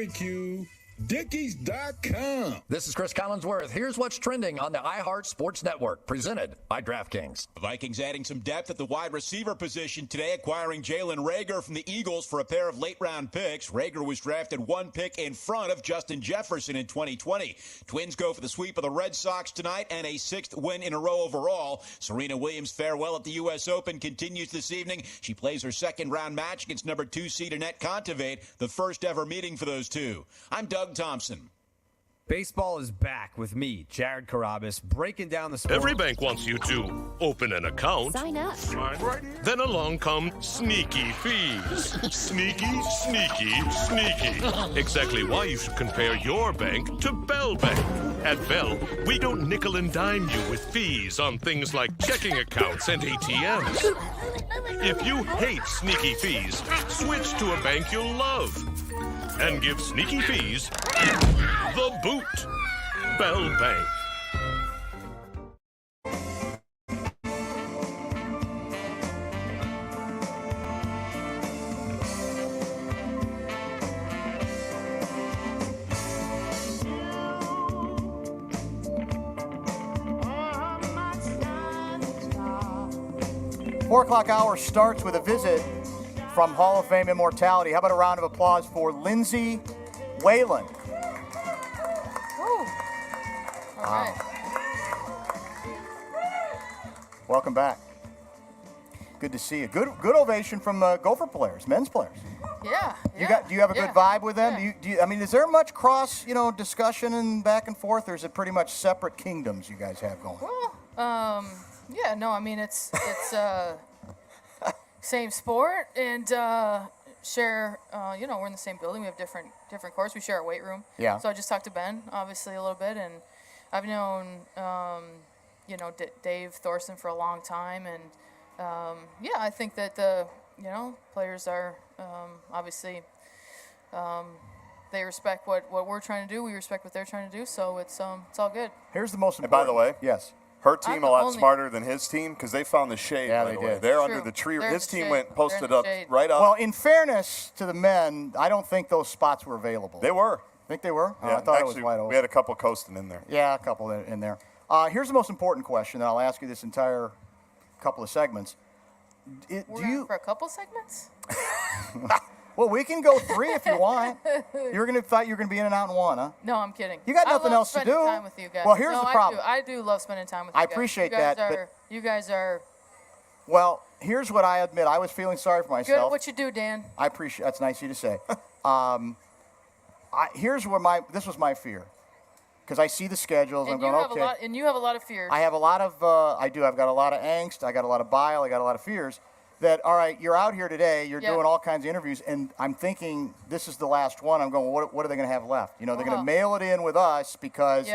barbecue. Dickies.com. This is Chris Collinsworth. Here's what's trending on the iHeart Sports Network, presented by DraftKings. The Vikings adding some depth at the wide receiver position today, acquiring Jalen Reagor from the Eagles for a pair of late-round picks. Reagor was drafted one pick in front of Justin Jefferson in 2020. Twins go for the sweep of the Red Sox tonight and a sixth win in a row overall. Serena Williams' farewell at the U.S. Open continues this evening. She plays her second-round match against number 2 seed Annette Kontaveit, the first ever meeting for those two. I'm Doug Thompson. Baseball is back with me, Jared Carabas, breaking down the sport. Every bank wants you to open an account. Sign up. Then along come sneaky fees. Sneaky, sneaky, sneaky. Exactly why you should compare your bank to Bell Bank. At Bell, we don't nickel and dime you with fees on things like checking accounts and ATMs. If you hate sneaky fees, switch to a bank you'll love. And give sneaky fees the boot. Bell Bank. 4 o'clock hour starts with a visit from Hall of Fame immortality. How about a round of applause for Lindsay Whalen? All right. Welcome back. Good to see you. Good ovation from Gopher players, men's players. Yeah. Do you have a good vibe with them? Yeah. I mean, is there much cross, discussion and back and forth, or is it pretty much separate kingdoms you guys have going? Well, yeah, no, I mean it's same sport and share. We're in the same building. We have different courts. We share our weight room. Yeah. So I just talked to Ben, obviously a little bit, and I've known Dave Thorson for a long time, and I think that the players are obviously they respect what we're trying to do. We respect what they're trying to do. So it's all good. Here's the most important. And by the way, yes. Her team a lot smarter than his team because they found the shade. Yeah, by they the way. did. They're True. under the tree. They're His in the team shade. went posted They're in the up shade. right up. Well, in fairness to the men, I don't think those spots were available. They were. Think they were? Yeah, I thought actually, it was wide open. we had a couple coasting in there. Yeah, a couple in there. Here's the most important question, and I'll ask you this entire couple of segments. We're in for a couple segments? Well, we can go 3 if you want. Thought you were gonna be in and out in one, huh? No, I'm kidding. You got nothing else to do. I love spending time with you guys. Well, here's the problem. I do love spending time with you guys. I appreciate that. You guys are Well, here's what I admit. I was feeling sorry for good myself. at what you do, Dan. I appreciate. That's nice of you to say. Here's where this was my fear, because I see the schedules. And I'm going, okay. you have a lot of fears. I have a lot of. I do. I've got a lot of angst. I got a lot of bile. I got a lot of fears. That all right, you're out here today. You're doing all kinds of interviews, and I'm thinking this is the last one. I'm going. What are they going to have left? They're going to mail it in with us because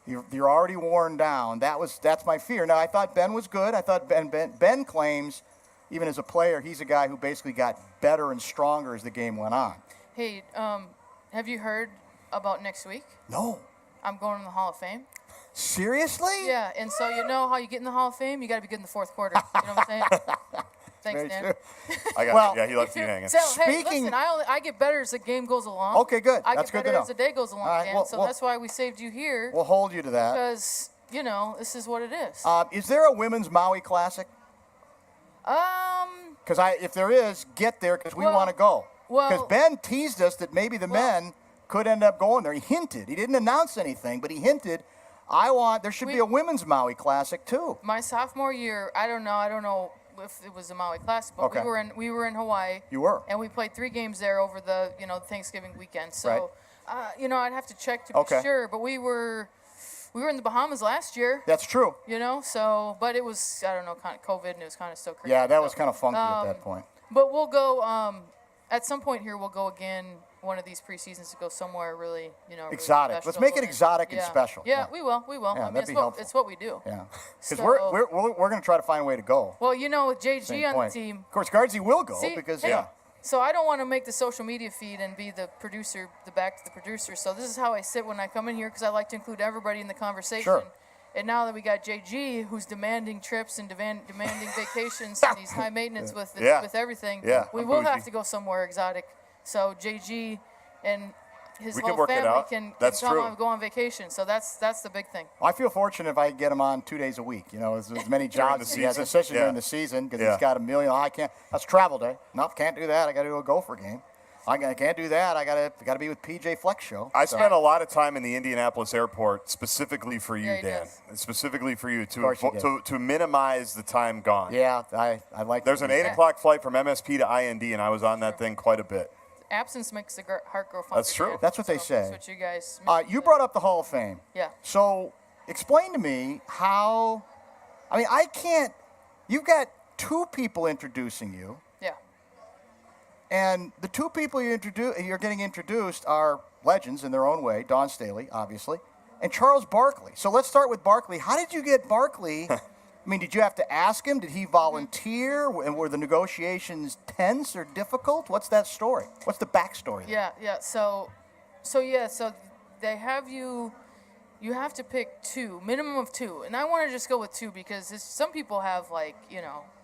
you're already worn down. That's my fear. Now I thought Ben was good. I thought Ben claims, even as a player, he's a guy who basically got better and stronger as the game went on. Hey, have you heard about next week? No. I'm going to the Hall of Fame. Seriously? Yeah, and so you know how you get in the Hall of Fame? You got to be good in the fourth quarter. You know what I'm saying? Thanks, Very Dan. True. He left you hanging. So, hey, listen, I get better as the game goes along. Okay, good. I That's get good to better know. as the day goes along, All right, Dan. well, So that's why we saved you here. We'll hold you to that. Because, this is what it is. Is there a women's Maui Classic? Because if there is, get there because we want to go. Because Ben teased us that maybe the men could end up going there. He hinted. He didn't announce anything, but he hinted. There should be a women's Maui Classic too. My sophomore year, I don't know if it was a Maui Classic, but we were in Hawaii. You were. And we played 3 games there over the Thanksgiving weekend. So I'd have to check to be sure. But we were in the Bahamas last year. That's true. But it was, I don't know, kind of COVID, and it was kind of so crazy. Yeah, that was kind of funky at that point. But we'll go, at some point here, we'll go again one of these preseasons to go somewhere really, exotic. Really Let's make it exotic and special. Yeah, we will. Yeah, I mean, it's what we do. Yeah, because we're going to try to find a way to go. Well, with JG on the team. Of course, Guardsy will go because So I don't want to make the social media feed and be the producer, the back to the producer. So this is how I sit when I come in here because I like to include everybody in the conversation. Sure. And now that we got JG, who's demanding trips and demanding vacations and he's high maintenance with everything, we will have to go somewhere exotic. So JG, and his We whole can work it family out. can That's come true. and go on vacation. So that's the big thing. I feel fortunate if I get him on 2 days a week. You know, as many jobs as he has, season? especially Yeah. during the season, because Yeah. he's got a million. I can't. That's travel day. No, can't do that. I got to do a Gopher game. I can't do that. I got to be with PJ Flex show. I spent a lot of time in the Indianapolis airport specifically for you, Yeah, he Dan. does. And specifically for you course you to minimize the time gone. Yeah, I like. There's an 8 o'clock flight from MSP to IND, and I was on that thing quite a bit. Absence makes the heart grow fonder. That's true. Dan. That's what they So say. That's what you guys. You brought up the Hall of Fame. Yeah. So explain to me how. I mean, I can't. You've got 2 people introducing you. Yeah. And the 2 people you're getting introduced are legends in their own way. Don Staley, obviously, and Charles Barkley. So let's start with Barkley. How did you get Barkley? I mean, did you have to ask him? Did he volunteer? And were the negotiations tense or difficult? What's that story? What's the backstory? Yeah. So they have you. You have to pick 2, minimum of 2, and I want to just go with 2 because some people have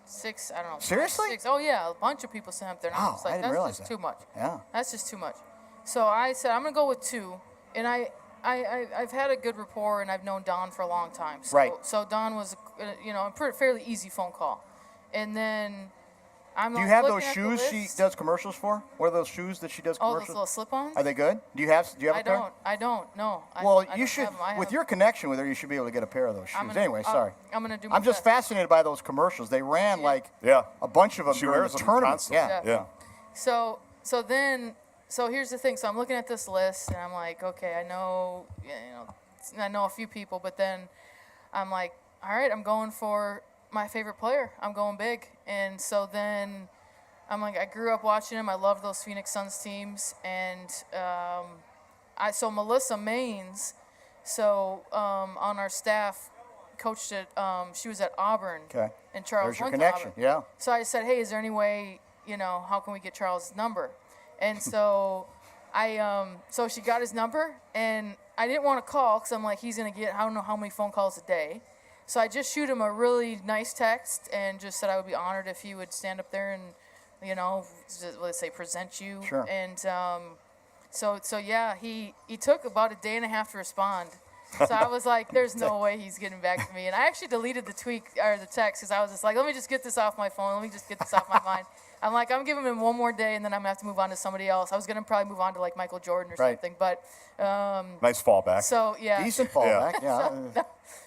6. I don't know. Seriously? 6. Oh yeah, a bunch of people sent up there. And I'm Wow, just I like, didn't that's realize just that. too much. Yeah. That's just too much. So I said I'm gonna go with 2, and I've had a good rapport, and I've known Don for a long time. So, Right. So Don was a fairly easy phone call, and then I'm. Do you have those looking at the shoes she list. does commercials for? What are those shoes that she does Oh, commercials? those little slip-ons. Are they good? Do you have a pair? I don't. No. Well, I you don't should, have 'em. I with have- your connection with her, you should be able to get a pair of those shoes. I'm gonna- Anyway, sorry. I'm gonna do my I'm just best. fascinated by those commercials. They ran Yeah. a bunch of them She during wears the them tournament. constantly. Yeah. Yeah. So here's the thing. So I'm looking at this list, and I'm like, okay, I know a few people, but then I'm like, all right, I'm going for my favorite player. I'm going big, and so then I'm like, I grew up watching him. I loved those Phoenix Suns teams, and so Melissa Maines, on our staff, coached at. She was at Auburn. Okay. And Charles There's your went to connection. Auburn. Yeah. So I said, hey, is there any way, how can we get Charles' number? And so so she got his number, and I didn't want to call because I'm like, he's going to get, I don't know how many phone calls a day. So I just shoot him a really nice text and just said I would be honored if he would stand up there and, let's say present you. Sure. And so yeah, he took about a day and a half to respond. So I was like, there's no way he's getting back to me. And I actually deleted the text because I was just like, let me just get this off my phone. Let me just get this off my mind. I'm like, I'm giving him one more day, and then I'm going to have to move on to somebody else. I was going to probably move on to, Michael Jordan or Right. something. But Nice fallback. so, yeah. Decent fallback. Yeah.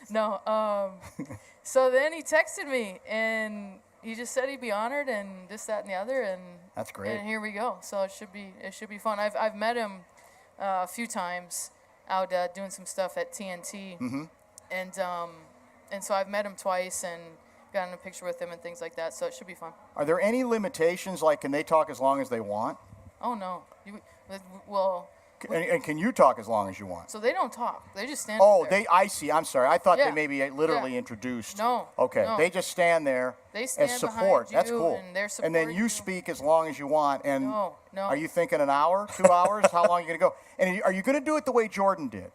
No. So then he texted me, and he just said he'd be honored and this, that, and the other. And That's great. And here we go. So it should be fun. I've met him a few times out doing some stuff at TNT. Mm-hmm. And so I've met him twice and gotten a picture with him and things like that. So it should be fun. Are there any limitations? Like, can they talk as long as they want? Oh no. Well. And can you talk as long as you want? So they don't talk. They just stand. Oh, there. I see. I'm sorry. I thought Yeah. they maybe literally Yeah. introduced. No. Okay. No. They just stand there They stand as support. behind That's you, cool. and they're And then supporting you you. speak as long as you want. And No. are you thinking an hour, 2 hours? How long are you going to go? And are you going to do it the way Jordan did?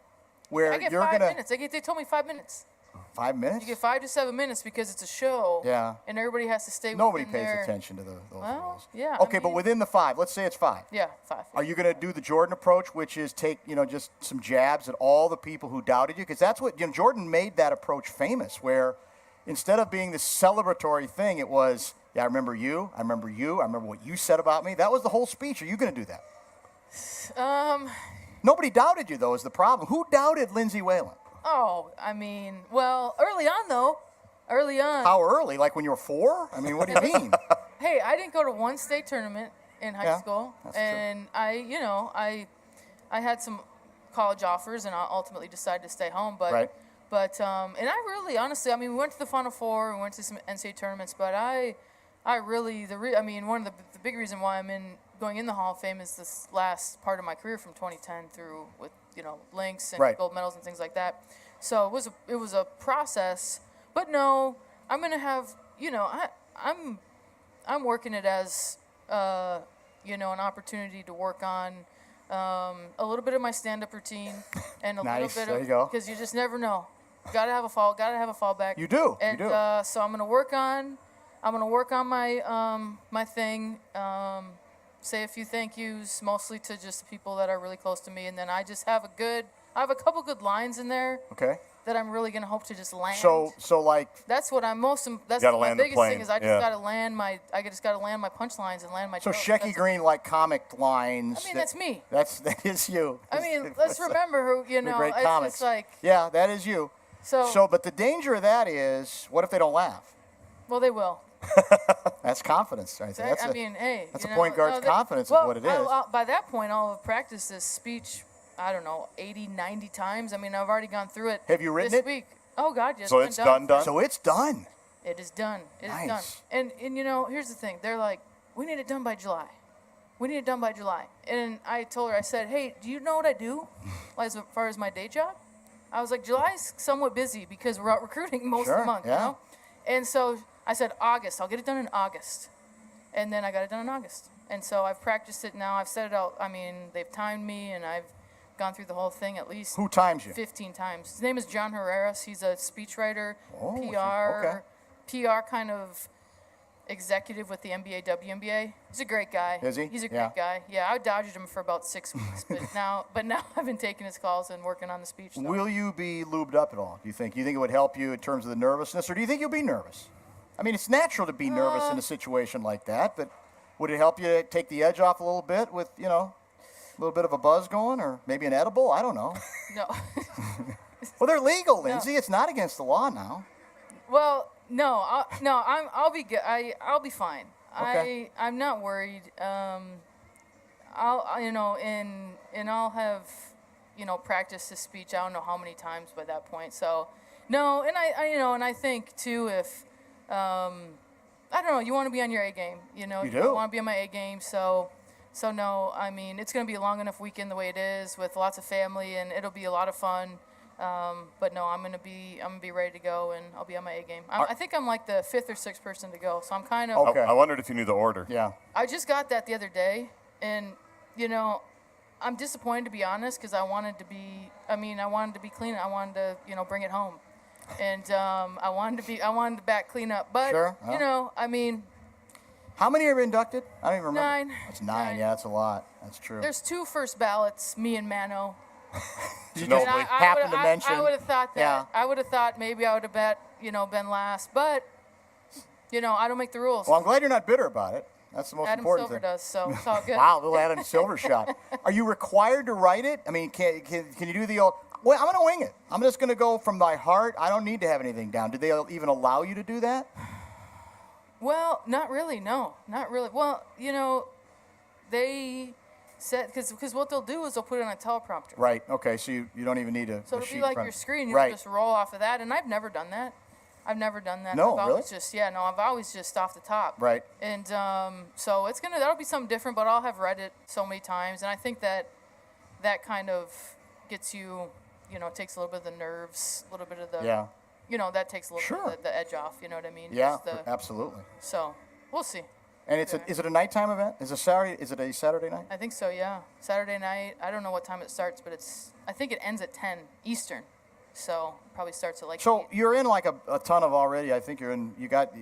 Where I get you're 5 going to. minutes. They told me 5 minutes. 5 minutes? You get 5 to 7 minutes because it's a show. Yeah. And everybody has to stay. Nobody within pays their, attention to those Well, rules. yeah. Okay, but within the 5, let's say it's 5. Yeah, 5. Are you going to do the Jordan approach, which is take, just some jabs at all the people who doubted you? Because that's what, Jordan made that approach famous, where instead of being this celebratory thing, it was, I remember you, I remember what you said about me. That was the whole speech. Are you going to do that? Nobody doubted you, though, is the problem. Who doubted Lindsay Whalen? Oh, well, early on, though. Early on. How early? Like when you were 4? I mean, what do you mean? Hey, I didn't go to one state tournament in high school. That's true. And I had some college offers, and I ultimately decided to stay home. But, Right. And I really, honestly, we went to the Final Four, we went to some NCAA tournaments, but I really, one of the big reason why I'm going in the Hall of Fame is this last part of my career from 2010 through with, links and Right. gold medals and things like that. So it was a process, but no, I'm going to have, I'm working it as, an opportunity to work on a little bit of my stand-up routine and a Nice. little bit There of, you go. because you just never know. Gotta have a fallback. You do. And You do. so I'm gonna work on my my thing. say a few thank yous, mostly to just the people that are really close to me, and then I just have a couple good lines in there. Okay. That I'm really gonna hope to just land. So like. That's what I'm most. That's gotta my land the biggest plane, thing is I just yeah. gotta land my. I just gotta land my punchlines and land my. So jokes. Shecky That's- Green like comic lines. I mean, that's me. That is you. I mean, let's remember who The great comics. It's like. Yeah, that is you. So. But the danger of that is, what if they don't laugh? Well, they will. That's confidence, right there. I mean, hey. That's you a know, point guard's confidence is well, what it is. By that point, I'll have practiced this speech. I don't know, 80, 90 times. I mean, I've already gone through it. Have you written this it? week? Oh God, yes. So it's done? So it's done. It is done. It is done. Nice. And you know, here's the thing. They're like, we need it done by July. We need it done by July. And I told her, I said, hey, do you know what I do as far as my day job? I was like, July's somewhat busy because we're out recruiting most of Sure, the month, yeah. you know? And so I said, August. I'll get it done in August. And then I got it done in August. And so I've practiced it now. I've set it out. I mean, they've timed me, and I've gone through the whole thing at least Who times you? 15 times. His name is John Herreras. He's a speechwriter, Oh, PR, PR kind of executive with the NBA, WNBA. He's a great guy. Is he? He's a Yeah. great guy. Yeah, I dodged him for about 6 weeks, but now I've been taking his calls and working on the speech. So. Will you be lubed up at all, do you think? Do you think it would help you in terms of the nervousness, or do you think you'll be nervous? I mean, it's natural to be nervous in a situation like that, but would it help you take the edge off a little bit with, you know, a little bit of a buzz going, or maybe an edible? I don't know. No. Well, they're legal, Lindsay. It's not against the law now. Well, no, I'll be good. I'll be fine. Okay. I'm not worried. I'll I'll have practiced this speech. I don't know how many times by that point. So no, and I think too if I don't know, you want to be on your A game. You do. want to be on my A game. So no, I mean it's gonna be a long enough weekend the way it is with lots of family, and it'll be a lot of fun. But no, I'm gonna be ready to go, and I'll be on my A game. I think I'm like the 5th or 6th person to go, so I'm kind of. Okay. I wondered if you knew the order. Yeah. I just got that the other day, and I'm disappointed to be honest because I wanted to be clean. I wanted to bring it home, and I wanted to back clean up. But Sure, how many are inducted? I don't even remember. 9. That's 9. Yeah, that's a lot. That's true. There's 2 first ballots, me and Mano. You No, just I happened to mention. I would have thought that. Yeah. I would have thought maybe I would have been last, but I don't make the rules. Well, I'm glad you're not bitter about it. That's the most Adam important Silver thing. does, so it's all good. Wow, little Adam Silver shot. Are you required to write it? I mean, can you do the old? Well, I'm going to wing it. I'm just going to go from my heart. I don't need to have anything down. Did they even allow you to do that? Well, not really. No, not really. Well, they said because what they'll do is they'll put it on a teleprompter. Right. Okay. So you don't even need to. So it'll be like your screen. You Right. just roll off of that, and I've never done that. No, I've always really? I've always just off the top. Right. And so that'll be something different, but I'll have read it so many times, and I think that kind of gets you, takes a little bit of the nerves, a little bit of the, Yeah. that takes a little Sure. bit of the edge off. You know what I mean? Yeah. Just the- Absolutely. So we'll see. And is it a nighttime event? Is it a Saturday night? I think so. Yeah, Saturday night. I don't know what time it starts, but I think it ends at 10 Eastern. So probably starts at like. So 8. you're in like a ton of already. I think you got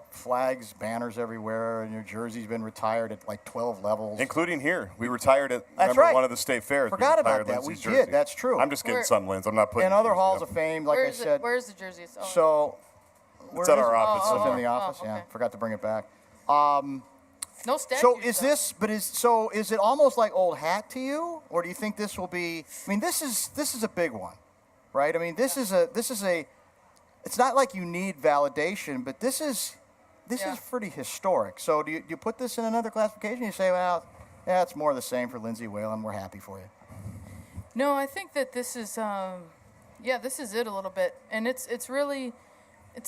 flags, banners everywhere, and your jersey's been retired at like 12 levels. Including here. We retired at right. one of the state fairs. Forgot we about retired that. Lindsay's We jersey. did. That's true. I'm just getting Where- sun wins. I'm not putting And other jersey halls up. of fame, like Where's I said. Where's the jersey? Oh, So. It's at our office. It's in somewhere. the office. Oh, Yeah. okay. Forgot to bring it back. no statues. So is though. this? Is it almost like old hat to you, or do you think this will be? I mean, this is a big one, right? I mean, this is a. It's not like you need validation, but this is pretty historic. So do you put this in another classification? You say, well, yeah, it's more of the same for Lindsay Whalen. We're happy for you. No, I think that this is, this is it a little bit, and it's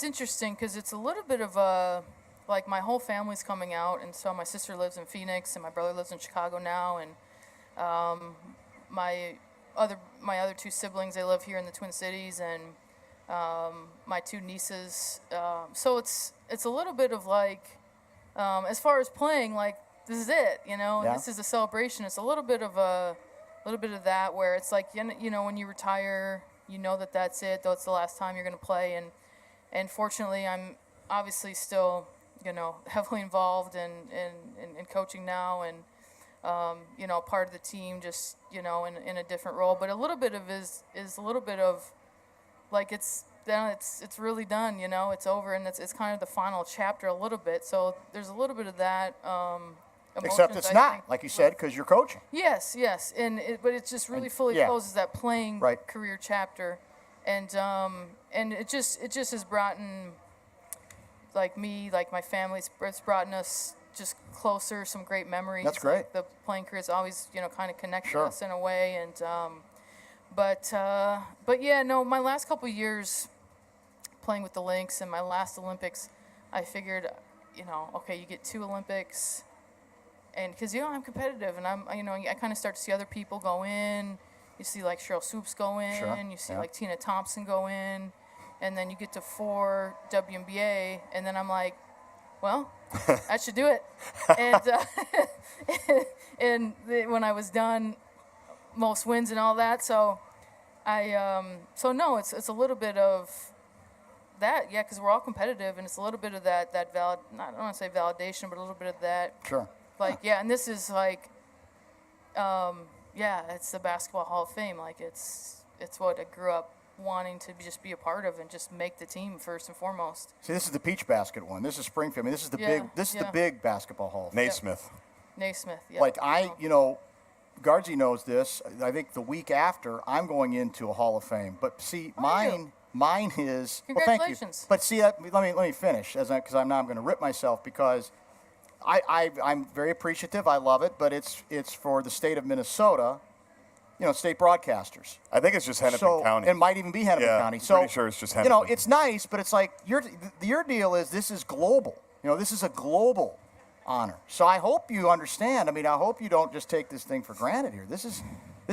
interesting because it's a little bit of a, like my whole family's coming out, and so my sister lives in Phoenix, and my brother lives in Chicago now, and my other 2 siblings, they live here in the Twin Cities, and my 2 nieces. So it's a little bit of like, as far as playing, like this is it, Yeah. This is a celebration. It's a little bit of that where it's like, when you retire, that's it. That's the last time you're going to play. And fortunately, I'm obviously still, heavily involved in coaching now. And part of the team, just in a different role. But a little bit of is a little bit of like it's really done. It's over, and it's kind of the final chapter a little bit. So there's a little bit of that. Except it's not, like you said, because you're coaching. Yes, but it just really fully closes that playing career chapter, and it just has brought in, like me, like my family, it's brought us just closer, some great memories. That's great. Like the playing career has always kind of connected us in a way, and but yeah, no, my last couple of years playing with the Lynx and my last Olympics, I figured, okay, you get 2 Olympics. And because I'm competitive, and I kind of start to see other people go in. You see like Cheryl Soups go in, you see like Tina Thompson go in, and then you get to 4 WNBA, and then I'm like, well, I should do it. And when I was done, most wins and all that. So no, it's a little bit of that, because we're all competitive, and it's a little bit of that I don't want to say validation, but a little bit of that. Sure. Like, and this is like, it's the Basketball Hall of Fame. Like, it's what I grew up wanting to just be a part of and just make the team first and foremost. See, this is the Peach Basket one. This is Springfield. I mean, this is the big Basketball Hall of Fame. Naismith. Naismith, yeah. Like, Guardsy knows this. I think the week after, I'm going into a Hall of Fame. But see, mine is... Congratulations. Well, thank you. But see, let me finish, because I'm going to rip myself, because... I'm very appreciative. I love it, but it's for the state of Minnesota, state broadcasters. I think it's just Hennepin County. It might even be Hennepin County. So, pretty sure it's just Hennepin. It's nice, but it's like your deal is this is global. This is a global honor. So I hope you understand. I mean, I hope you don't just take this thing for granted here. This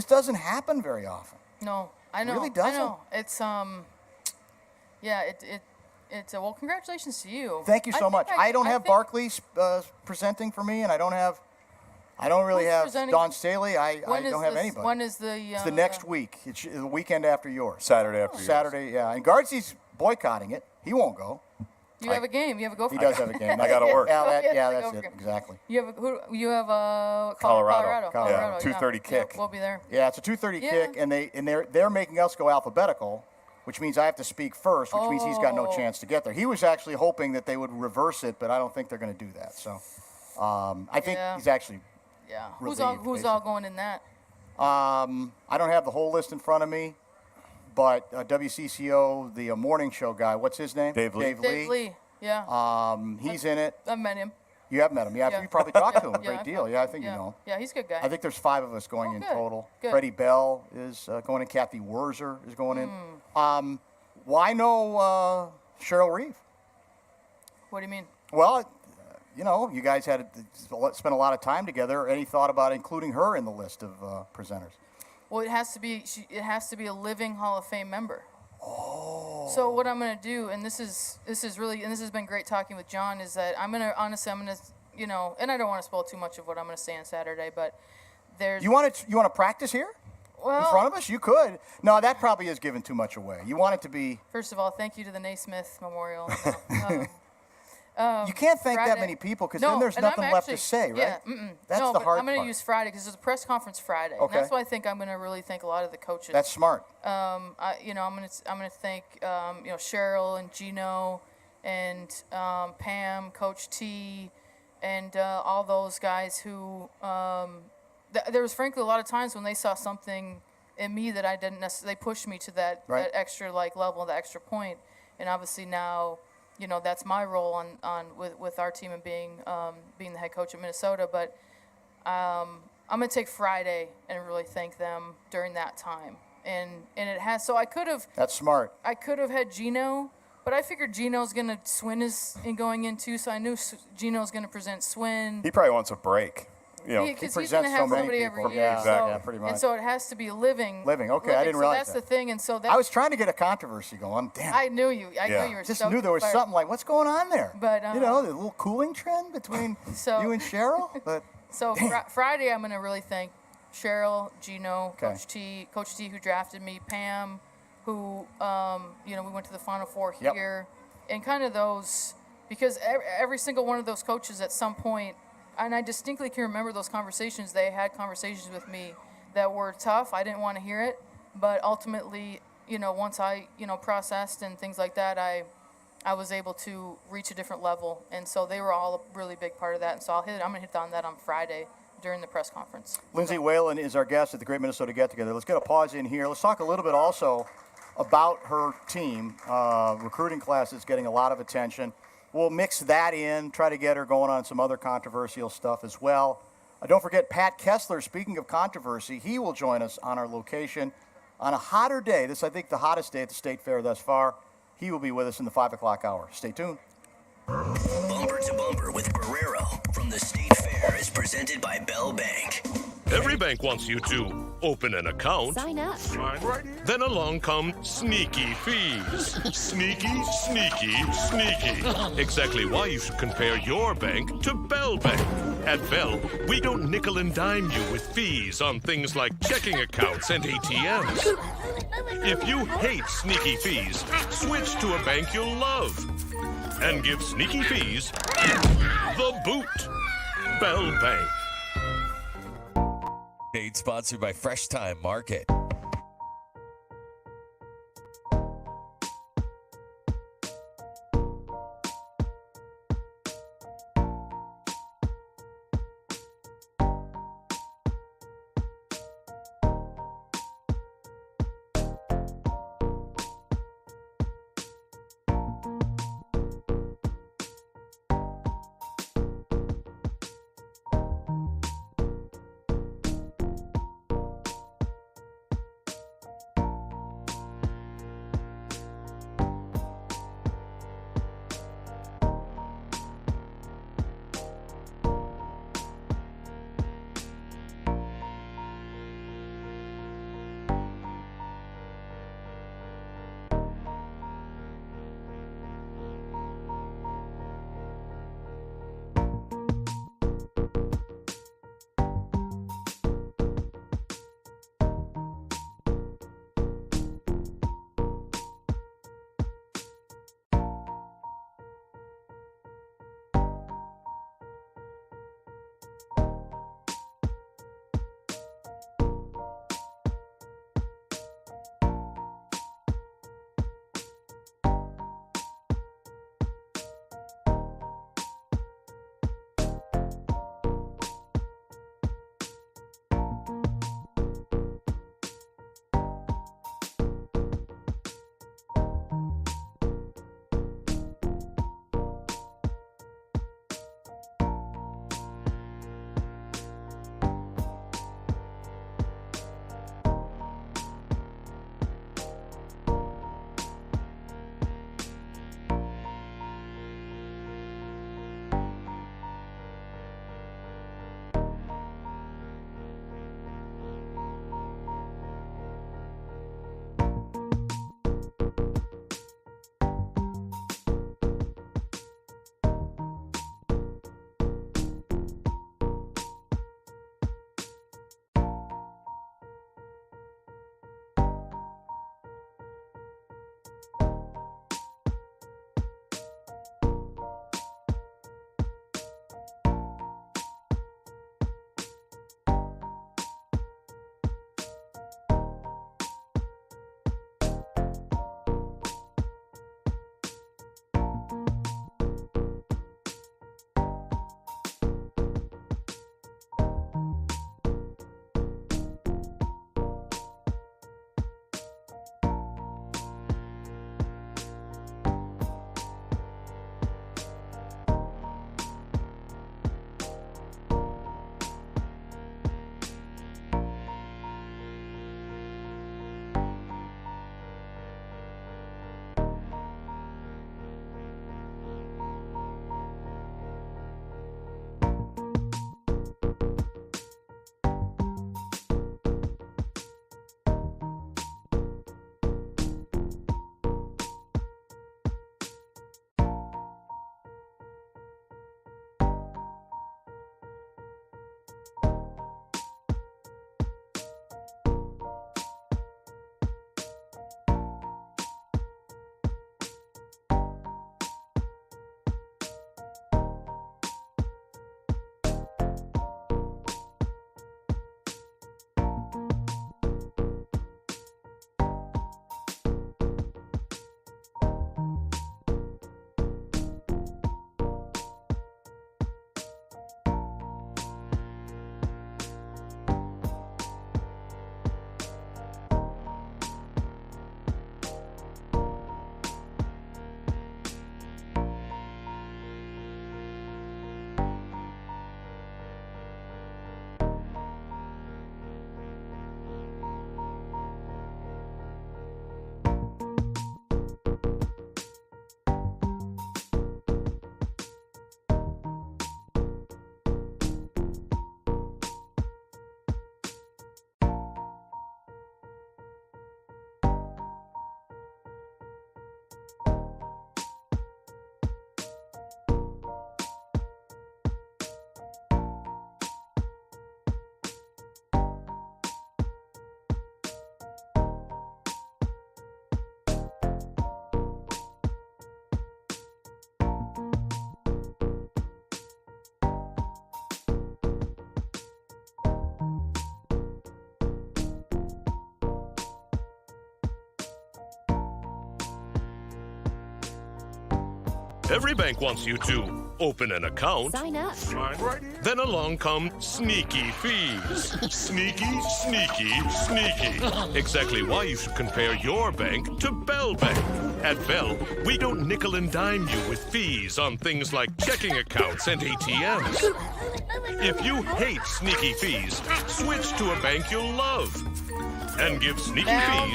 doesn't happen very often. No, I know. It really doesn't. I know. It's well, congratulations to you. Thank you so much. I don't have Barkley presenting for me, and I don't really have Don Staley. I don't have anybody. When is the? It's the next week. It's the weekend after yours. Saturday after yours. Saturday, yeah. And Guardsy's boycotting it. He won't go. You have a game. You have a Gopher. He does have a game. I got to work. That's it. Exactly. You have Colorado. Colorado. 2:30 kick. Yeah, we'll be there. Yeah, it's a 2:30 kick, and they're making us go alphabetical, which means I have to speak first, which means he's got no chance to get there. He was actually hoping that they would reverse it, but I don't think they're going to do that. So I think he's actually relieved, Who's all going in that? I don't have the whole list in front of me, but WCCO, the morning show guy, what's his name? Dave Lee. Dave Lee, yeah. He's in it. I've met him. You have met him, you probably talked to him a great deal. Yeah, I think you know him. Yeah, he's a good guy. I think there's 5 of us going in good. total. Good. Freddie Bell is going in. Kathy Werzer is going in. Why no Cheryl Reeve? What do you mean? Well, you guys had spent a lot of time together. Any thought about including her in the list of presenters? Well, it has to be a living Hall of Fame member. Oh. So what I'm going to do, and this has been great talking with John, is that I'm going to, and I don't want to spoil too much of what I'm going to say on Saturday, but there's... You want to practice here? Well, in front of us? You could. No, that probably is giving too much away. You want it to be... First of all, thank you to the Naismith Memorial. You can't thank that many people, because then there's nothing left to say, right? Yeah, that's the hard part. I'm going to use Friday, because there's a press conference Friday. Okay. And that's why I think I'm going to really thank a lot of the coaches. That's smart. I'm going to thank Cheryl and Gino and Pam, Coach T, and all those guys who there was frankly a lot of times when they saw something in me that I didn't necessarily. They pushed me to that extra level, the extra point, and obviously now. That's my role on with our team and being the head coach of Minnesota. But I'm gonna take Friday and really thank them during that time. And it has. So I could have. That's smart. I could have had Gino, but I figured Gino's gonna Swin is going in too. So I knew Gino's gonna present Swin. He probably wants a break. Because he's going to have somebody every year. Yeah, exactly. Pretty much. And so it has to be living. Okay, I didn't realize that. So that's the thing, and so I was trying to get a controversy going. Damn. I knew you. I knew you were. Just knew there was something like, what's going on there? But the little cooling trend between you and Cheryl. But so Friday, I'm going to really thank Cheryl, Gino, Coach T, who drafted me, Pam, who we went to the Final Four here, and kind of those, because every single one of those coaches at some point I distinctly can remember those conversations. They had conversations with me that were tough. I didn't want to hear it, but ultimately, once I, processed and things like that, I was able to reach a different level. And so they were all a really big part of that. And so I'm going to hit on that on Friday during the press conference. Lindsay Whalen is our guest at the Great Minnesota Get Together. Let's get a pause in here. Let's talk a little bit also about her team. Recruiting class is getting a lot of attention. We'll mix that in, try to get her going on some other controversial stuff as well. Don't forget Pat Kessler, speaking of controversy, he will join us on our location on a hotter day. This, I think, the hottest day at the State Fair thus far. He will be with us in the 5 o'clock hour. Stay tuned. Bumper to Bumper with Barreiro from the State Fair is presented by Bell Bank. Every bank wants you to open an account. Sign up. Then along come sneaky fees. Sneaky, sneaky, sneaky. Exactly why you should compare your bank to Bell Bank. At Bell, we don't nickel and dime you with fees on things like checking accounts and ATMs. If you hate sneaky fees, switch to a bank you'll love. And give sneaky fees the boot. Bell Bank. Sponsored by Fresh Time Market. Every bank wants you to open an account. Sign up. Sign right here. Then along come sneaky fees. Sneaky, sneaky, sneaky. Exactly why you should compare your bank to Bell Bank. At Bell, we don't nickel and dime you with fees on things like checking accounts and ATMs. If you hate sneaky fees, switch to a bank you'll love. And give sneaky fees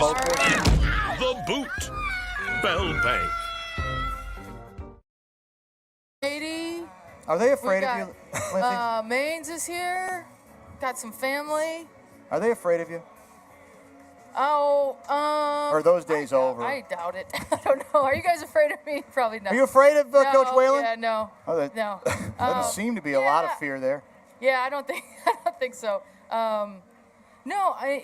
the boot. Bell Bank. Katie. Are they afraid of you, Lindsay? Maines is here. Got some family. Are they afraid of you? Oh, Or are those days over? I doubt it. I don't know. Are you guys afraid of me? Probably not. Are you afraid of Coach Whalen? Yeah, no. Oh, No. Doesn't seem to be a lot of fear there. Yeah, I don't think so. No, I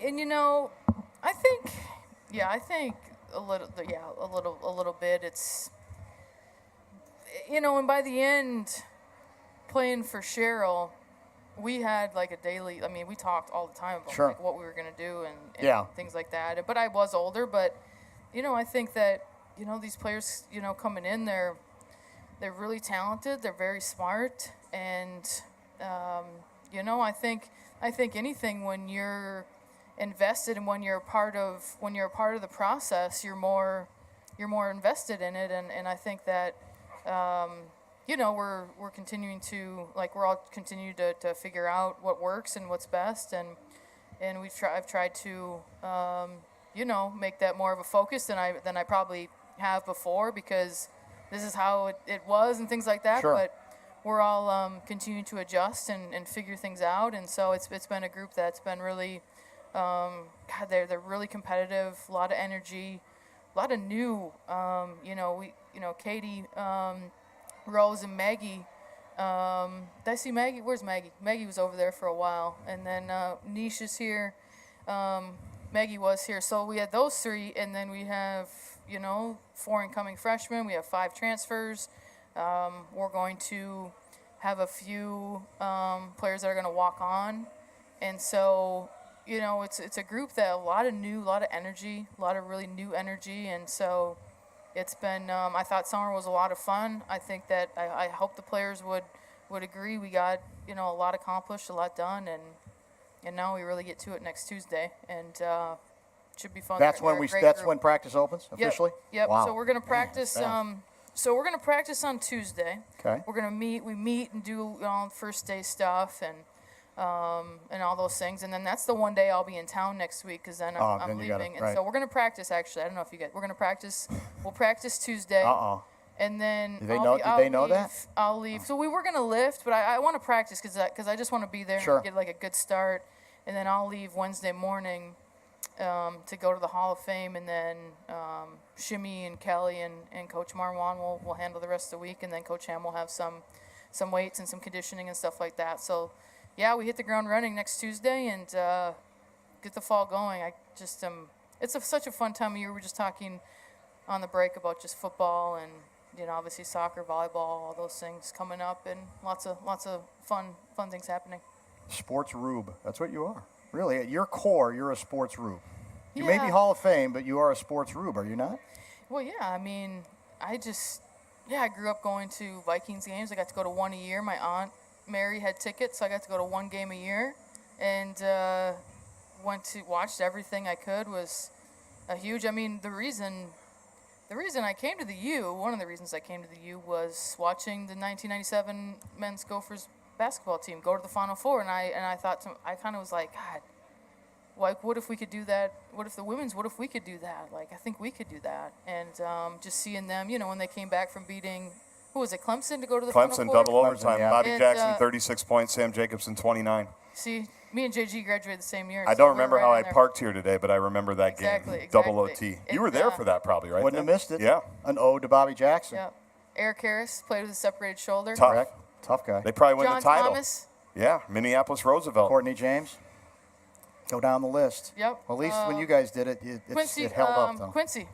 think a little bit. It's, and by the end, playing for Cheryl, we had like a daily. I mean, we talked all the time about like what we were gonna do and things like that. But I was older. But I think that these players, coming in, they're really talented. They're very smart, and I think anything when you're invested and when you're a part of the process, you're more invested in it, and I think that we're continuing to we're all continue to figure out what works and what's best, and I've tried to make that more of a focus than I probably have before, because this is how it was and things like that. Sure. But we're all continuing to adjust and figure things out, and so it's been a group that's been really, they're really competitive, a lot of energy, a lot of new, Katie, Rose, and Maggie. Did I see Maggie? Where's Maggie? Maggie was over there for a while, and then Nisha's here. Maggie was here, so we had those three, and then we have 4 incoming freshmen. We have 5 transfers. We're going to have a few players that are going to walk on, and so it's a group that a lot of energy, a lot of really new energy, and so it's been. I thought summer was a lot of fun. I think that I hope the players would agree. We got a lot accomplished, a lot done, and now we really get to it next Tuesday, and should be fun. That's when practice opens officially. Yep. Wow. So we're going to practice. So we're going to practice on Tuesday. Okay. We're going to meet. We meet and do first day stuff and all those things. And then that's the one day I'll be in town next week, because then I'm leaving. And so we're going to practice, actually. I don't know if you get. We're going to practice. We'll practice Tuesday. And then Do they know that? I'll leave. So we were going to lift, but I want to practice because I just want to be there and get like a good start. And then I'll leave Wednesday morning to go to the Hall of Fame, and then Shimmy and Kelly and Coach Marwan will handle the rest of the week, and then Coach Ham will have some weights and some conditioning and stuff like that. So, yeah, we hit the ground running next Tuesday and get the fall going. I just it's such a fun time of year. We're just talking on the break about just football and obviously soccer, volleyball, all those things coming up, and lots of fun things happening. Sports rube. That's what you are. Really, at your core, you're a sports rube. You may be Hall of Fame, but you are a sports rube, are you not? Well, yeah. I mean, I grew up going to Vikings games. I got to go to one a year. My aunt Mary had tickets, so I got to go to one game a year, and watched everything I could. Was a huge. I mean, the reason I came to the U, one of the reasons I came to the U was watching the 1997 men's Gophers basketball team go to the Final Four, and I thought I kind of was like, God, like, what if we could do that? What if we could do that? Like, I think we could do that. And just seeing them, when they came back from beating, who was it, Clemson, to go to the Final Four? Clemson, double overtime. Yeah. Bobby Jackson, 36 points. Sam Jacobson, 29. See, me and JG graduated the same year. I don't remember how I parked here today, but I remember that game. Double OT. You were there for that probably, right? Wouldn't have missed it. Yeah. An ode to Bobby Jackson. Yeah. Eric Harris played with a separated shoulder. Tough guy. They probably win John the title. Thomas. Yeah, Minneapolis Roosevelt. Courtney James. Go down the list. Yep. Well, at least when you guys did it, Quincy, it held up, though. Quincy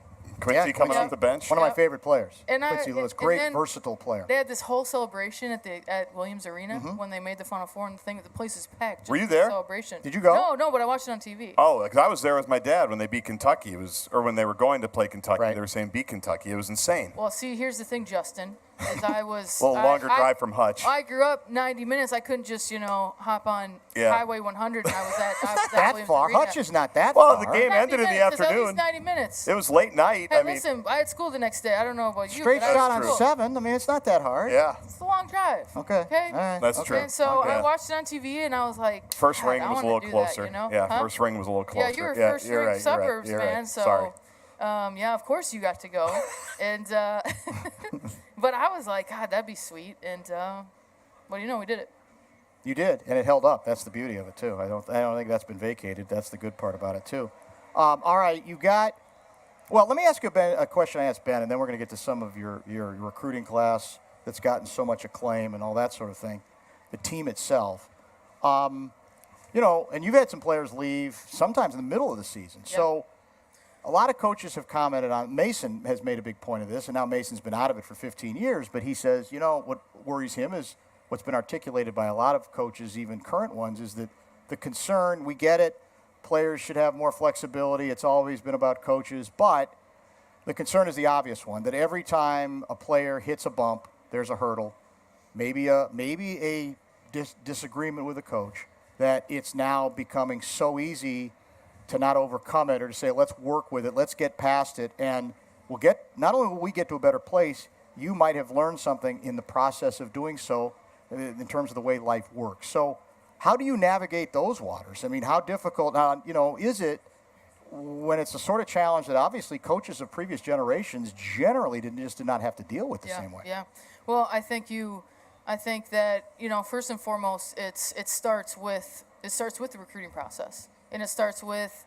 coming off the bench. One of my favorite players. And Quincy Lewis, great, versatile player. They had this whole celebration at Williams Arena when they made the Final Four, and the place is packed. Were you there? Celebration. Did you go? No, but I watched it on TV. Oh, because I was there with my dad when they beat Kentucky. Or when they were going to play Kentucky. Right. They were saying beat Kentucky. It was insane. Well, see, here's the thing, Justin. is I was a little longer drive from Hutch. I grew up 90 minutes. I couldn't just hop on Highway 100 and I was at that Williams far. Arena. Hutch is not that far. Well, the game ended in the afternoon. 90 minutes. It was late night. Hey, listen, I had school the next day. I don't know about you. Straight but shot I on 7. I mean, it's not that hard. Yeah. It's a long drive. Okay. Okay. All right. That's true. And so I watched it on TV and I was like, First God, ring I was a wanna little do closer. That, you know? Yeah, first ring was a little closer. Yeah, you were first ring right, suburbs, you're man. right. So, Sorry. yeah, of course you got to go. And but I was like, God, that'd be sweet. And well, we did it. You did, and it held up. That's the beauty of it too. I don't think that's been vacated. That's the good part about it too. All right, you got. Well, let me ask you a question I asked Ben, and then we're going to get to some of your recruiting class that's gotten so much acclaim and all that sort of thing. The team itself, and you've had some players leave sometimes in the middle of the season. Yep. So a lot of coaches have commented on. Mason has made a big point of this, and now Mason's been out of it for 15 years. But he says, what worries him is what's been articulated by a lot of coaches, even current ones, is that the concern. We get it. Players should have more flexibility. It's always been about coaches, but the concern is the obvious one, that every time a player hits a bump, there's a hurdle, maybe a disagreement with a coach, that it's now becoming so easy to not overcome it or to say, let's work with it, let's get past it, and not only will we get to a better place, you might have learned something in the process of doing so in terms of the way life works. So how do you navigate those waters? I mean, how difficult is it when it's a sort of challenge that obviously coaches of previous generations generally did not have to deal with the same way? Yeah. Well, I think that first and foremost, it starts with the recruiting process, and it starts with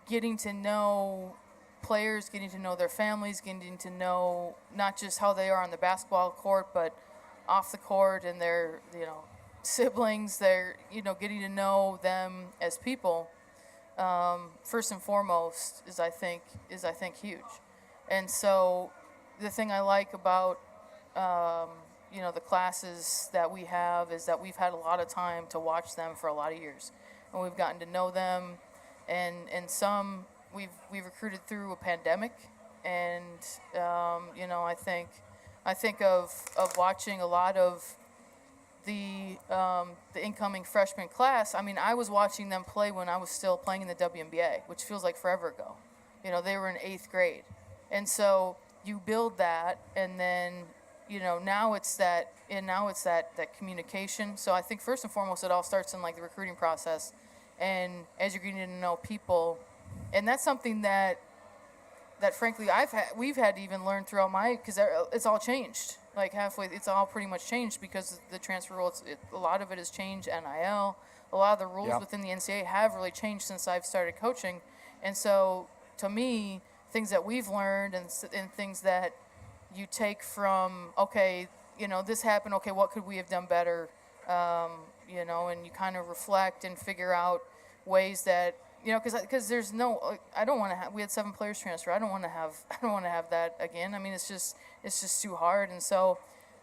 getting to know players, getting to know their families, getting to know not just how they are on the basketball court, but off the court and their siblings. They're getting to know them as people. First and foremost is I think huge. And so the thing I like about the classes that we have is that we've had a lot of time to watch them for a lot of years, and we've gotten to know them, and some we've recruited through a pandemic, and I think of watching a lot of the incoming freshman class. I mean, I was watching them play when I was still playing in the WBA, which feels like forever ago. They were in 8th grade. And so you build that, and then, now it's that communication. So I think first and foremost, it all starts in the recruiting process. And as you're getting to know people, and that's something that frankly we've had to even learn throughout because it's all changed. Halfway, it's all pretty much changed because the transfer rules. A lot of it has changed. NIL, a lot of the rules within the NCAA have really changed since I've started coaching, and so to me, things that we've learned and things that you take from this happened. Okay, what could we have done better? And you kind of reflect and figure out ways that. Because there's no, I don't want to have. We had 7 players transfer. I don't want to have that again. I mean, it's just too hard. And so,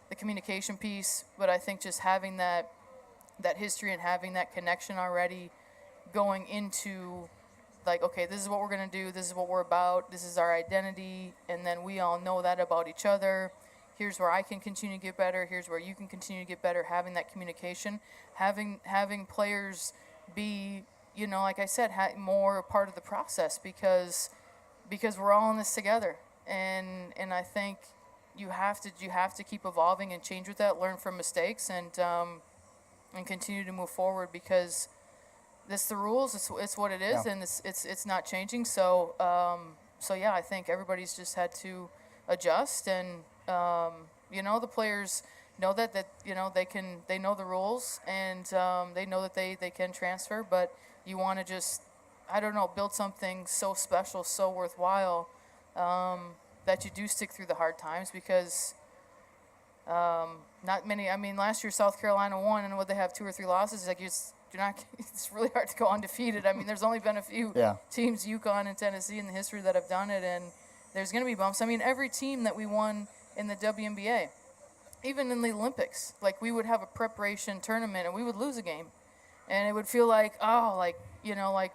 the communication piece. But I think just having that history and having that connection already, going into, okay, this is what we're gonna do. This is what we're about. This is our identity. And then we all know that about each other. Here's where I can continue to get better. Here's where you can continue to get better. Having that communication, having players be. Like I said, more a part of the process because we're all in this together, and I think you have to keep evolving and change with that, learn from mistakes, and continue to move forward because it's the rules. It's what it is, and it's not changing. So yeah, I think everybody's just had to adjust, and the players know that they know the rules, and they know that they can transfer, but you want to just, build something so special, so worthwhile, that you do stick through the hard times because not many. I mean, last year South Carolina won, and would they have 2 or 3 losses? It's really hard to go undefeated. I mean, there's only been a few teams, UConn and Tennessee, in the history that have done it, and there's going to be bumps. I mean, every team that we won in the WNBA, even in the Olympics, we would have a preparation tournament and we would lose a game. And it would feel like, the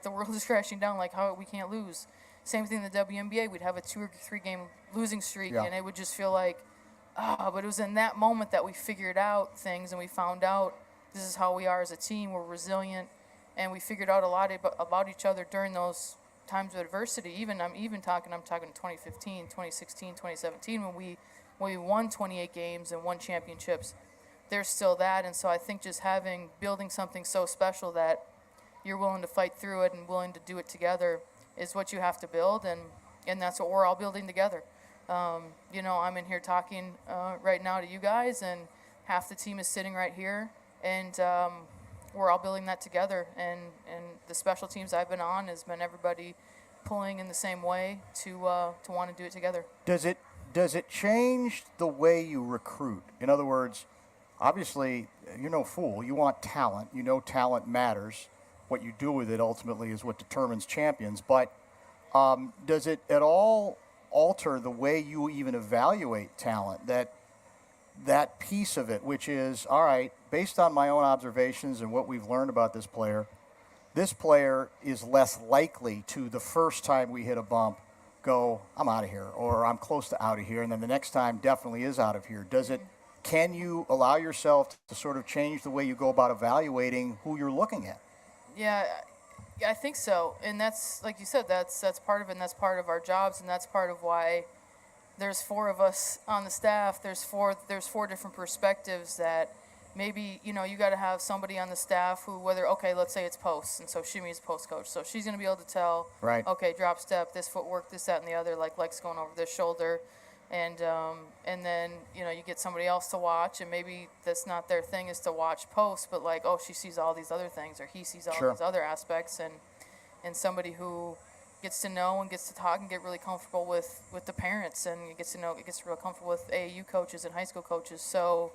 world is crashing down, how we can't lose. Same thing in the WNBA. We'd have a 2 or 3 game losing streak, Yeah. and it would just feel like, but it was in that moment that we figured out things, and we found out this is how we are as a team. We're resilient, and we figured out a lot about each other during those times of adversity. I'm talking 2015, 2016, 2017 when we won 28 games and won championships. There's still that, and so I think just building something so special that you're willing to fight through it and willing to do it together is what you have to build, and that's what we're all building together. I'm in here talking right now to you guys, and half the team is sitting right here, and we're all building that together. And the special teams I've been on has been everybody pulling in the same way to want to do it together. Does it change the way you recruit? In other words, obviously, you're no fool. You want talent. You know talent matters. What you do with it ultimately is what determines champions. But does it at all alter the way you even evaluate talent? That piece of it, which is, all right, based on my own observations and what we've learned about this player is less likely to, the first time we hit a bump, go, I'm out of here, or I'm close to out of here, and then the next time definitely is out of here. Can you allow yourself to sort of change the way you go about evaluating who you're looking at? Yeah, I think so, and that's, like you said, that's part of it, and that's part of our jobs, and that's part of why there's 4 of us on the staff. There's four different perspectives that maybe, you got to have somebody on the staff who, let's say it's posts, and so Shimmy's post coach, so she's going to be able to tell, right, okay, drop step, this footwork, this, that, and the other, like Lex going over this shoulder, and then, you get somebody else to watch, and maybe that's not their thing is to watch posts, but she sees all these other things, or he sees all these other aspects, and somebody who gets to know and gets to talk and get really comfortable with the parents, and gets real comfortable with AAU coaches and high school coaches, so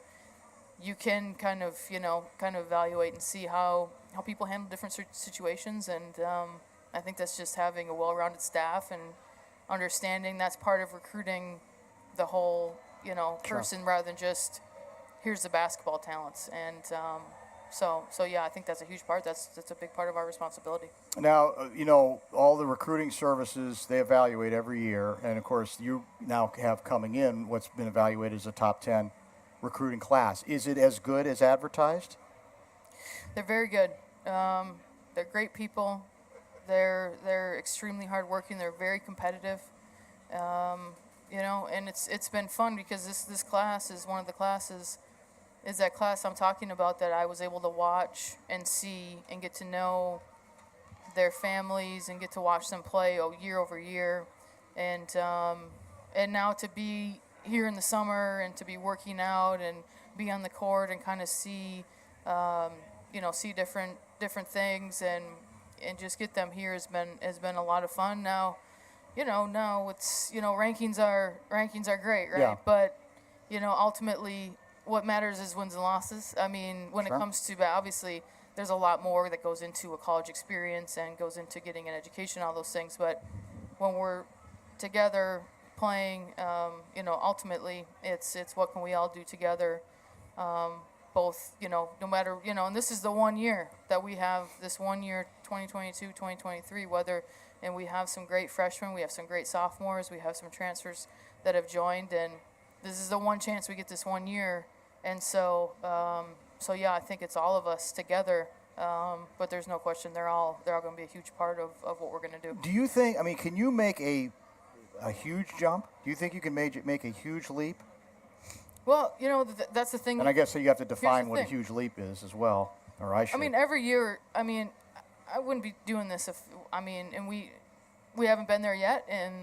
you can kind of evaluate and see how people handle different situations, and I think that's just having a well-rounded staff and understanding that's part of recruiting the whole person rather than just here's the basketball talents, and so yeah, I think that's a huge part. That's a big part of our responsibility. Now, all the recruiting services, they evaluate every year, and of course you now have coming in what's been evaluated as a top 10 recruiting class. Is it as good as advertised? They're very good. They're great people. They're extremely hardworking. They're very competitive. And it's been fun because this class is one of the classes. Is that class I'm talking about that I was able to watch and see and get to know their families and get to watch them play year over year, and now to be here in the summer and to be working out and be on the court and kind of see see different things and just get them here has been a lot of fun. Now it's rankings are great, right? Yeah. But ultimately what matters is wins and losses. I mean, when it comes to, obviously there's a lot more that goes into a college experience and goes into getting an education, all those things, but when we're together playing, ultimately it's what can we all do together, both, no matter, and this is the 1 year that we have, this 1 year, 2022, 2023, and we have some great freshmen, we have some great sophomores, we have some transfers that have joined, and this is the one chance we get this 1 year, and so yeah, I think it's all of us together, but there's no question they're all going to be a huge part of what we're going to do. Do you think, can you make a huge jump? Do you think you can make a huge leap? Well, that's the thing. And I guess so you have to define what a huge leap is as well, or I should. Every year, I wouldn't be doing this if, and we haven't been there yet, and,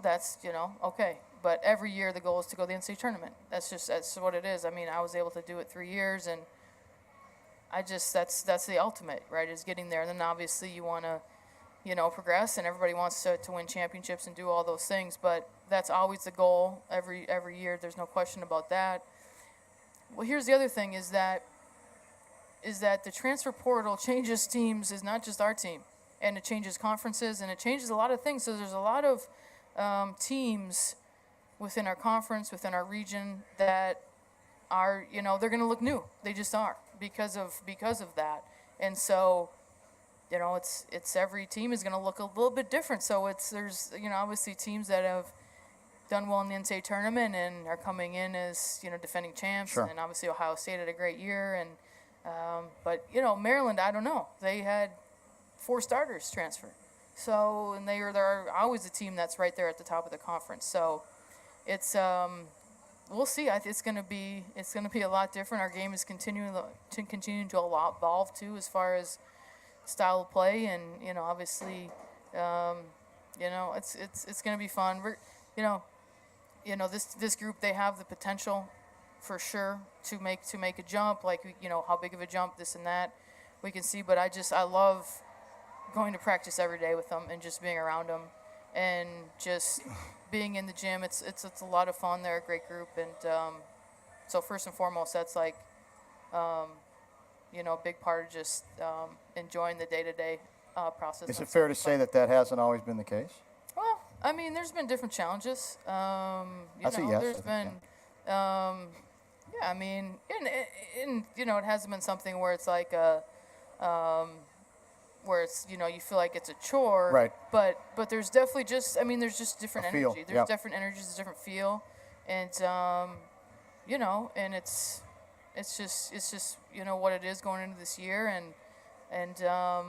that's, okay. But every year the goal is to go to the NCAA tournament. That's what it is. I was able to do it 3 years, and that's the ultimate, right, is getting there. And then obviously you want to, progress, and everybody wants to win championships and do all those things, but that's always the goal every year. There's no question about that. Well, here's the other thing is that the transfer portal changes teams, is not just our team, and it changes conferences, and it changes a lot of things. So there's a lot of teams within our conference, within our region, that are, they're going to look new. They just are because of that. And so it's every team is going to look a little bit different. So there's obviously teams that have done well in the NCAA tournament and are coming in as defending champs. Sure. And obviously Ohio State had a great year, and but Maryland, I don't know, they had 4 starters transfer, so and they're always a team that's right there at the top of the conference. So it's we'll see. It's going to be a lot different. Our game is continuing to evolve too, as far as style of play, and obviously it's going to be fun. This group, they have the potential for sure to make a jump, like how big of a jump, this and that we can see. But I love going to practice every day with them and just being around them and just being in the gym. It's a lot of fun. They're a great group, and so first and foremost, that's like a big part of just enjoying the day-to-day process. Is it fair to say that hasn't always been the case? Well, I mean, there's been different challenges. That's a yes. There's been, I mean, and it hasn't been something where it's like where it's you feel like it's a chore. Right. But there's definitely there's just different energy. There's yep. different energies, a different feel, and and it's just what it is going into this year, and so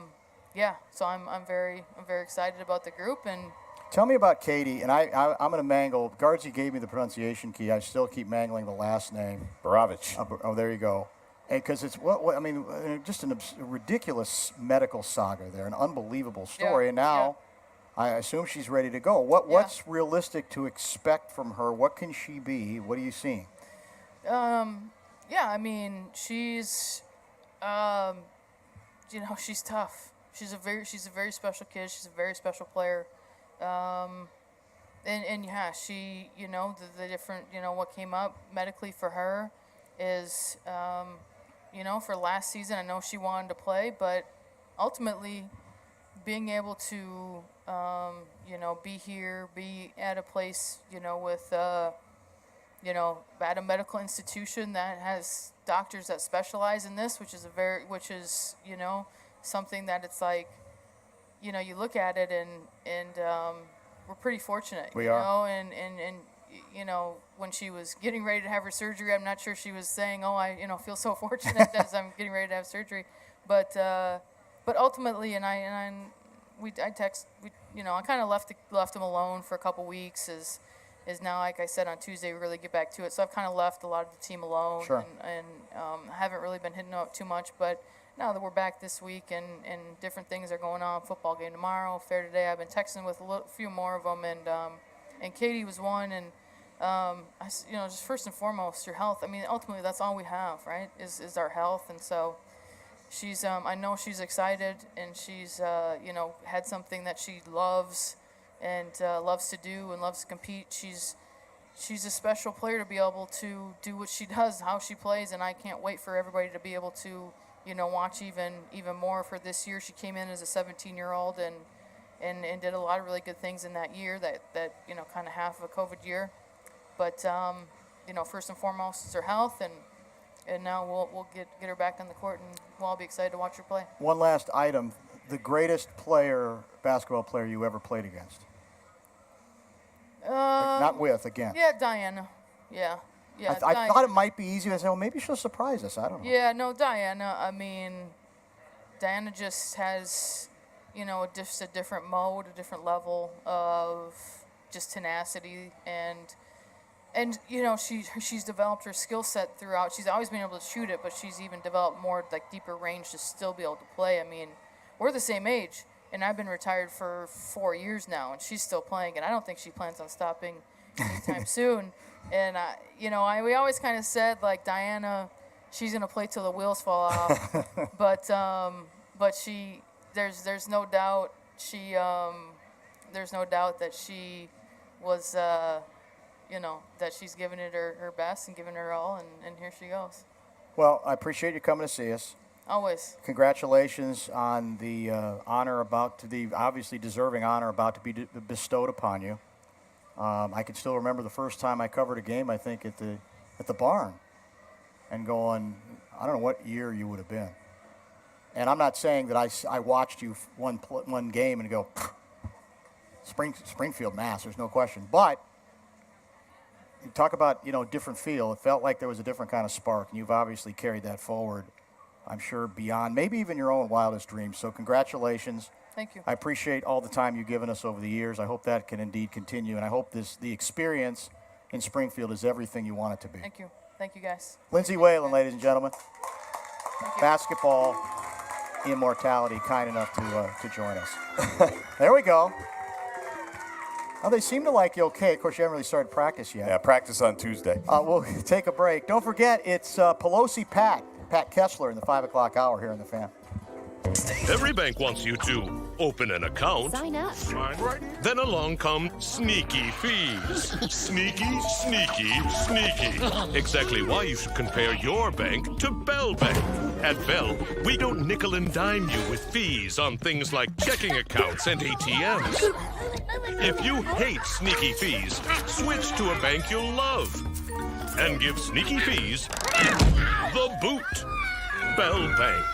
I'm very excited about the group. And tell me about Katie, and I'm going to mangle. Guardsy gave me the pronunciation key. I still keep mangling the last name. Baravich. Oh, there you go. Because it's just a ridiculous medical saga there, an unbelievable story. Yeah, and now, I assume she's ready to go. What's realistic to expect from her? What can she be? What are you seeing? I mean, she's, she's tough. She's a very special kid. She's a very special player. She, the different, what came up medically for her is, for last season, I know she wanted to play, but ultimately being able to, be here, be at a place, with, at a medical institution that has doctors that specialize in this, which is something that it's like, you look at it and we're pretty fortunate. We are. And when she was getting ready to have her surgery, I'm not sure she was saying, "Oh, I feel so fortunate as I'm getting ready to have surgery," but ultimately, I kind of left him alone for a couple weeks. Is now, like I said, on Tuesday we really get back to it. So I've kind of left a lot of the team alone, sure. and haven't really been hitting up too much. But now that we're back this week and different things are going on, football game tomorrow, fair today, I've been texting with a few more of them, and Katie was one, and just first and foremost, your health. I mean, ultimately, that's all we have, right? Is our health, and so she's. I know she's excited, and she's had something that she loves, and loves to do and loves to compete. She's a special player to be able to do what she does, how she plays, and I can't wait for everybody to be able to watch even more for this year. She came in as a 17-year-old and did a lot of really good things in that year, that kind of half of a COVID year. But first and foremost is her health, and now we'll get her back on the court, and we'll all be excited to watch her play. One last item: the greatest basketball player you ever played against. Not with, again. Yeah, Diana. Yeah. I thought it might be easy. I said, well, maybe she'll surprise us. I don't know. Yeah, no, Diana. I mean, Diana just has, just a different mode, a different level of just tenacity, and she's developed her skill set throughout. She's always been able to shoot it, but she's even developed more deeper range to still be able to play. I mean, we're the same age, and I've been retired for 4 years now, and she's still playing, and I don't think she plans on stopping anytime soon. And we always kind of said, like, Diana, she's gonna play till the wheels fall off. but there's no doubt that she was that she's giving it her best and giving her all, and here she goes. Well, I appreciate you coming to see us. Always. Congratulations on the obviously deserving honor about to be bestowed upon you. I can still remember the first time I covered a game, I think, at the barn, and going, I don't know what year you would have been. And I'm not saying that I watched you one game and go, Springfield, Mass. There's no question. But you talk about, different feel. It felt like there was a different kind of spark, and you've obviously carried that forward, I'm sure, beyond maybe even your own wildest dreams. So congratulations. Thank you. I appreciate all the time you've given us over the years. I hope that can indeed continue, and I hope the experience in Springfield is everything you want it to be. Thank you. Thank you, guys. Lindsay Whalen, ladies and gentlemen. Thank you. Basketball immortality, kind enough to join us. There we go. Oh, they seem to like you okay. Of course, you haven't really started practice yet. Yeah, practice on Tuesday. We'll take a break. Don't forget, it's Pelosi Pat Kessler in the 5 o'clock hour here in the Fan. Every bank wants you to open an account. Sign up. Then along come sneaky fees. Sneaky, sneaky, sneaky. Exactly why you should compare your bank to Bell Bank. At Bell, we don't nickel and dime you with fees on things like checking accounts and ATMs. If you hate sneaky fees, switch to a bank you'll love. And give sneaky fees the boot. Bell Bank.